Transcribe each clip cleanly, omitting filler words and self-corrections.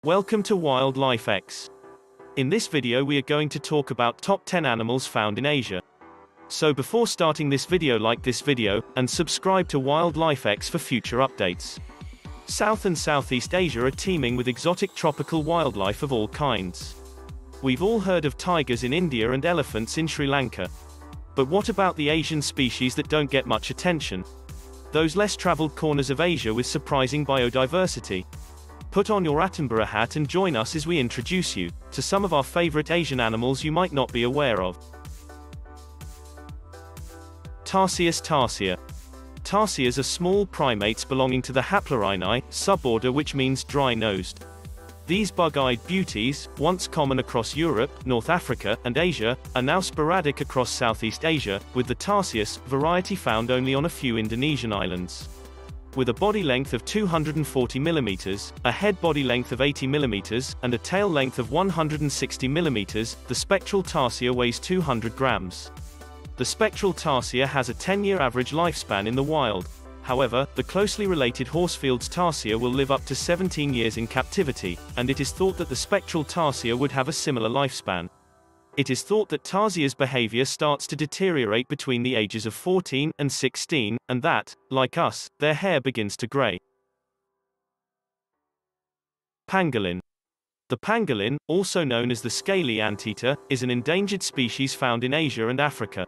Welcome to WILDLIFEx. In this video we are going to talk about top 10 animals found in Asia. So before starting this video, like this video, and subscribe to WILDLIFEx for future updates. South and Southeast Asia are teeming with exotic tropical wildlife of all kinds. We've all heard of tigers in India and elephants in Sri Lanka. But what about the Asian species that don't get much attention? Those less traveled corners of Asia with surprising biodiversity. Put on your Attenborough hat and join us as we introduce you to some of our favorite Asian animals you might not be aware of. Tarsius tarsia. Tarsiers are small primates belonging to the Haplorhini suborder, which means dry-nosed. These bug-eyed beauties, once common across Europe, North Africa, and Asia, are now sporadic across Southeast Asia, with the Tarsius variety found only on a few Indonesian islands. With a body length of 240 mm, a head body length of 80 mm, and a tail length of 160 mm, the spectral tarsier weighs 200 grams. The spectral tarsier has a 10-year average lifespan in the wild. However, the closely related Horsfield's tarsier will live up to 17 years in captivity, and it is thought that the spectral tarsier would have a similar lifespan. It is thought that tarsiers' behavior starts to deteriorate between the ages of 14 and 16, and that, like us, their hair begins to gray. Pangolin. The pangolin, also known as the scaly anteater, is an endangered species found in Asia and Africa.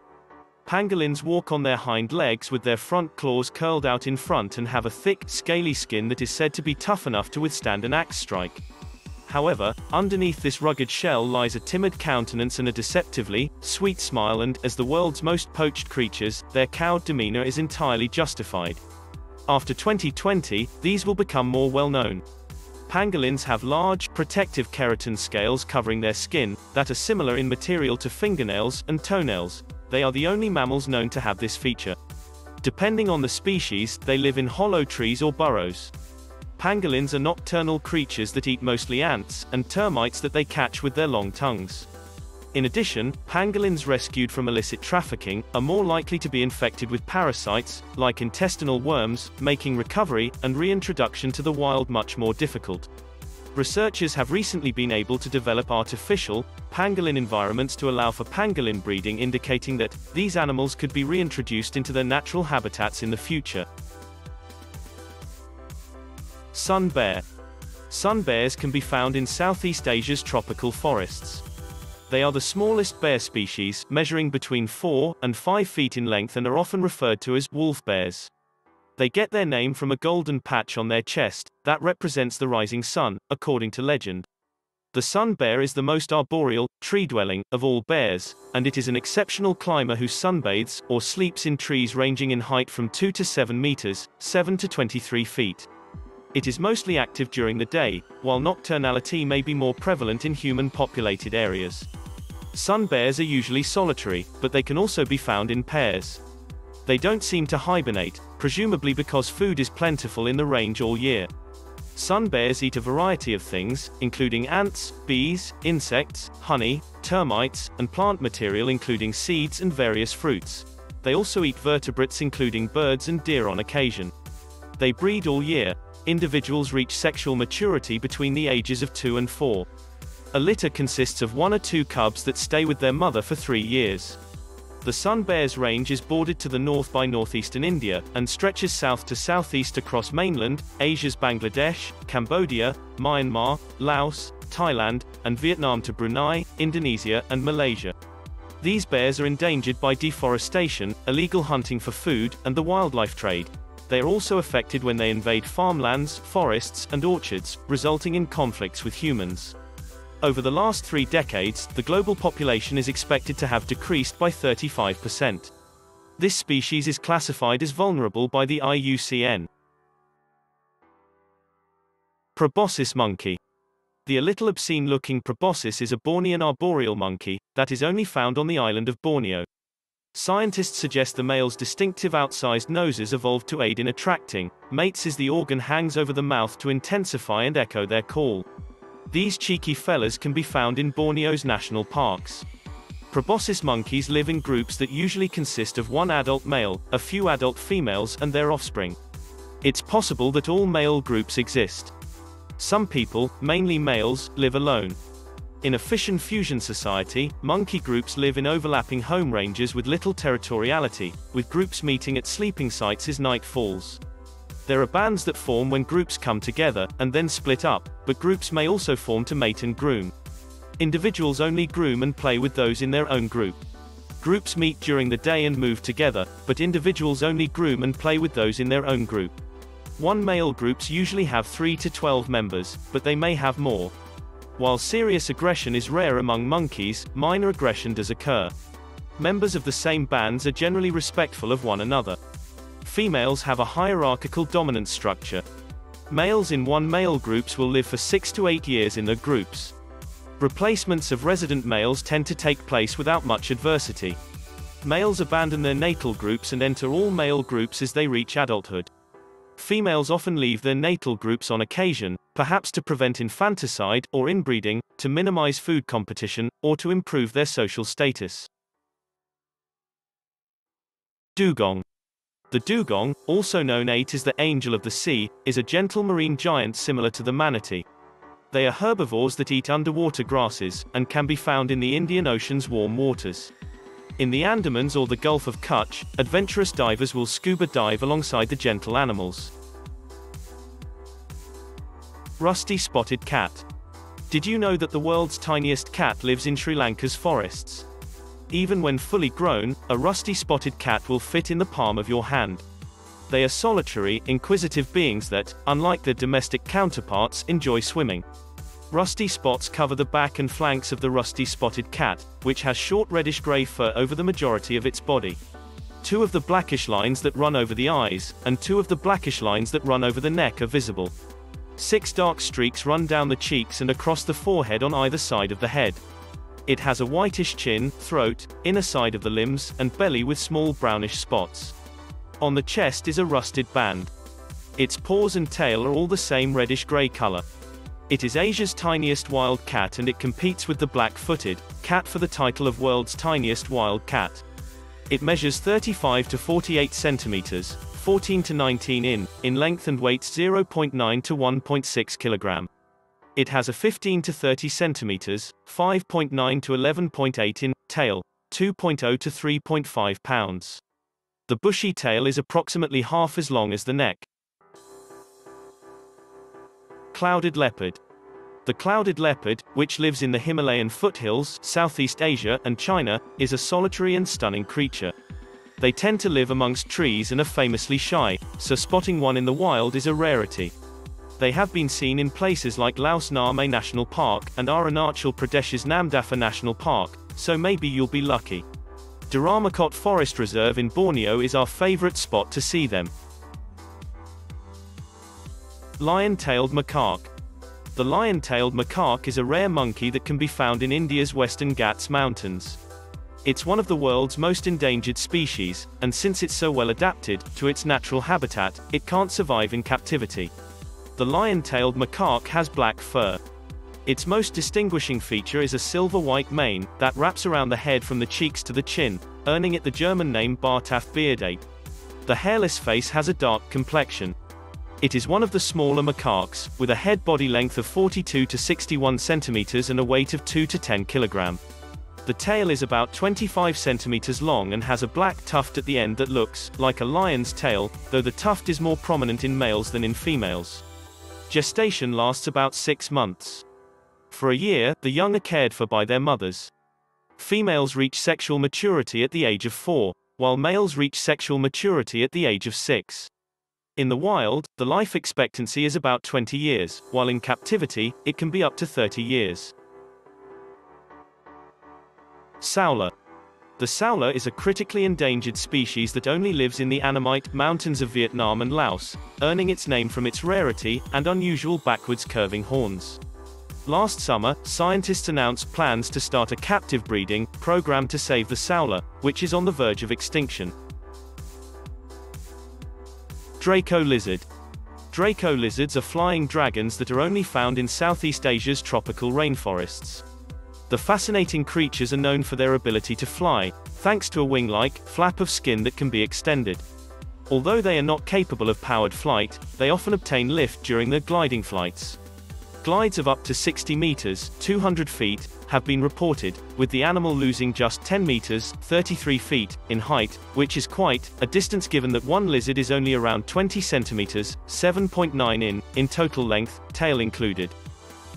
Pangolins walk on their hind legs with their front claws curled out in front and have a thick, scaly skin that is said to be tough enough to withstand an axe strike. However, underneath this rugged shell lies a timid countenance and a deceptively sweet smile, and, as the world's most poached creatures, their cowed demeanor is entirely justified. After 2020, these will become more well known. Pangolins have large, protective keratin scales covering their skin, that are similar in material to fingernails and toenails. They are the only mammals known to have this feature. Depending on the species, they live in hollow trees or burrows. Pangolins are nocturnal creatures that eat mostly ants and termites that they catch with their long tongues. In addition, pangolins rescued from illicit trafficking are more likely to be infected with parasites, like intestinal worms, making recovery and reintroduction to the wild much more difficult. Researchers have recently been able to develop artificial pangolin environments to allow for pangolin breeding, indicating that these animals could be reintroduced into their natural habitats in the future. Sun bear. Sun bears can be found in Southeast Asia's tropical forests. They are the smallest bear species, measuring between 4 and 5 feet in length, and are often referred to as wolf bears. They get their name from a golden patch on their chest that represents the rising sun, according to legend. The sun bear is the most arboreal, tree-dwelling, of all bears, and it is an exceptional climber who sunbathes or sleeps in trees ranging in height from 2 to 7 meters, 7 to 23 feet. It is mostly active during the day, while nocturnality may be more prevalent in human-populated areas. Sun bears are usually solitary, but they can also be found in pairs. They don't seem to hibernate, presumably because food is plentiful in the range all year. Sun bears eat a variety of things, including ants, bees, insects, honey, termites, and plant material including seeds and various fruits. They also eat vertebrates including birds and deer on occasion. They breed all year. Individuals reach sexual maturity between the ages of 2 and 4. A litter consists of 1 or 2 cubs that stay with their mother for 3 years. The sun bear's range is bordered to the north by northeastern India, and stretches south to southeast across mainland Asia's Bangladesh, Cambodia, Myanmar, Laos, Thailand, and Vietnam to Brunei, Indonesia, and Malaysia. These bears are endangered by deforestation, illegal hunting for food, and the wildlife trade. They are also affected when they invade farmlands, forests, and orchards, resulting in conflicts with humans. Over the last 3 decades, the global population is expected to have decreased by 35%. This species is classified as vulnerable by the IUCN. Proboscis monkey. The a little obscene-looking proboscis is a Bornean arboreal monkey that is only found on the island of Borneo. Scientists suggest the male's distinctive outsized noses evolved to aid in attracting mates, as the organ hangs over the mouth to intensify and echo their call. These cheeky fellas can be found in Borneo's national parks. Proboscis monkeys live in groups that usually consist of 1 adult male, a few adult females, and their offspring. It's possible that all male groups exist. Some people, mainly males, live alone. In a fission-fusion society, monkey groups live in overlapping home ranges with little territoriality, with groups meeting at sleeping sites as night falls. There are bands that form when groups come together, and then split up, but groups may also form to mate and groom. Individuals only groom and play with those in their own group. Groups meet during the day and move together, but individuals only groom and play with those in their own group. One male groups usually have 3 to 12 members, but they may have more. While serious aggression is rare among monkeys, minor aggression does occur. Members of the same bands are generally respectful of one another. Females have a hierarchical dominance structure. Males in one male groups will live for 6 to 8 years in their groups. Replacements of resident males tend to take place without much adversity. Males abandon their natal groups and enter all male groups as they reach adulthood. Females often leave their natal groups on occasion, perhaps to prevent infanticide or inbreeding, to minimize food competition, or to improve their social status. Dugong. The dugong, also known as the angel of the sea, is a gentle marine giant similar to the manatee. They are herbivores that eat underwater grasses, and can be found in the Indian Ocean's warm waters. In the Andamans or the Gulf of Kutch, adventurous divers will scuba dive alongside the gentle animals. Rusty spotted cat. Did you know that the world's tiniest cat lives in Sri Lanka's forests? Even when fully grown, a rusty spotted cat will fit in the palm of your hand. They are solitary, inquisitive beings that, unlike their domestic counterparts, enjoy swimming. Rusty spots cover the back and flanks of the rusty spotted cat, which has short reddish-gray fur over the majority of its body. 2 of the blackish lines that run over the eyes, and 2 of the blackish lines that run over the neck are visible. 6 dark streaks run down the cheeks and across the forehead on either side of the head. It has a whitish chin, throat, inner side of the limbs, and belly with small brownish spots. On the chest is a rusted band. Its paws and tail are all the same reddish-gray color. It is Asia's tiniest wild cat and it competes with the black-footed cat for the title of world's tiniest wild cat. It measures 35 to 48 centimeters, 14 to 19 in length and weighs 0.9 to 1.6 kilogram. It has a 15 to 30 centimeters, 5.9 to 11.8 in tail, 2.0 to 3.5 pounds. The bushy tail is approximately half as long as the neck. Clouded leopard. The clouded leopard, which lives in the Himalayan foothills, Southeast Asia, and China, is a solitary and stunning creature. They tend to live amongst trees and are famously shy, so spotting one in the wild is a rarity. They have been seen in places like Laos Name National Park and Arunachal Pradesh's Namdapha National Park, so maybe you'll be lucky. Duramakot Forest Reserve in Borneo is our favorite spot to see them. Lion-tailed macaque. The lion-tailed macaque is a rare monkey that can be found in India's Western Ghats Mountains. It's one of the world's most endangered species, and since it's so well adapted to its natural habitat, it can't survive in captivity. The lion-tailed macaque has black fur. Its most distinguishing feature is a silver-white mane that wraps around the head from the cheeks to the chin, earning it the German name Bartaft beardape. The hairless face has a dark complexion. It is one of the smaller macaques, with a head body length of 42 to 61 centimeters and a weight of 2 to 10 kilogram. The tail is about 25 centimeters long and has a black tuft at the end that looks like a lion's tail, though the tuft is more prominent in males than in females. Gestation lasts about 6 months. For a year, the young are cared for by their mothers. Females reach sexual maturity at the age of 4, while males reach sexual maturity at the age of 6. In the wild, the life expectancy is about 20 years, while in captivity, it can be up to 30 years. Sauler. The sauler is a critically endangered species that only lives in the Annamite mountains of Vietnam and Laos, earning its name from its rarity and unusual backwards curving horns. Last summer, scientists announced plans to start a captive breeding program to save the sauler, which is on the verge of extinction. Draco lizard. Draco lizards are flying dragons that are only found in Southeast Asia's tropical rainforests. The fascinating creatures are known for their ability to fly, thanks to a wing-like flap of skin that can be extended. Although they are not capable of powered flight, they often obtain lift during their gliding flights. Glides of up to 60 meters, 200 feet, have been reported, with the animal losing just 10 meters, 33 feet, in height, which is quite a distance given that one lizard is only around 20 centimeters, 7.9 in total length, tail included.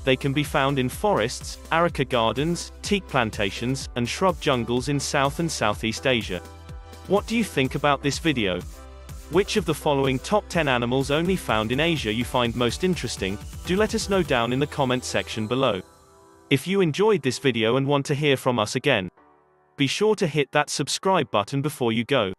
They can be found in forests, areca gardens, teak plantations, and shrub jungles in South and Southeast Asia. What do you think about this video? Which of the following top 10 animals only found in Asia you find most interesting? Do let us know down in the comment section below. If you enjoyed this video and want to hear from us again, be sure to hit that subscribe button before you go.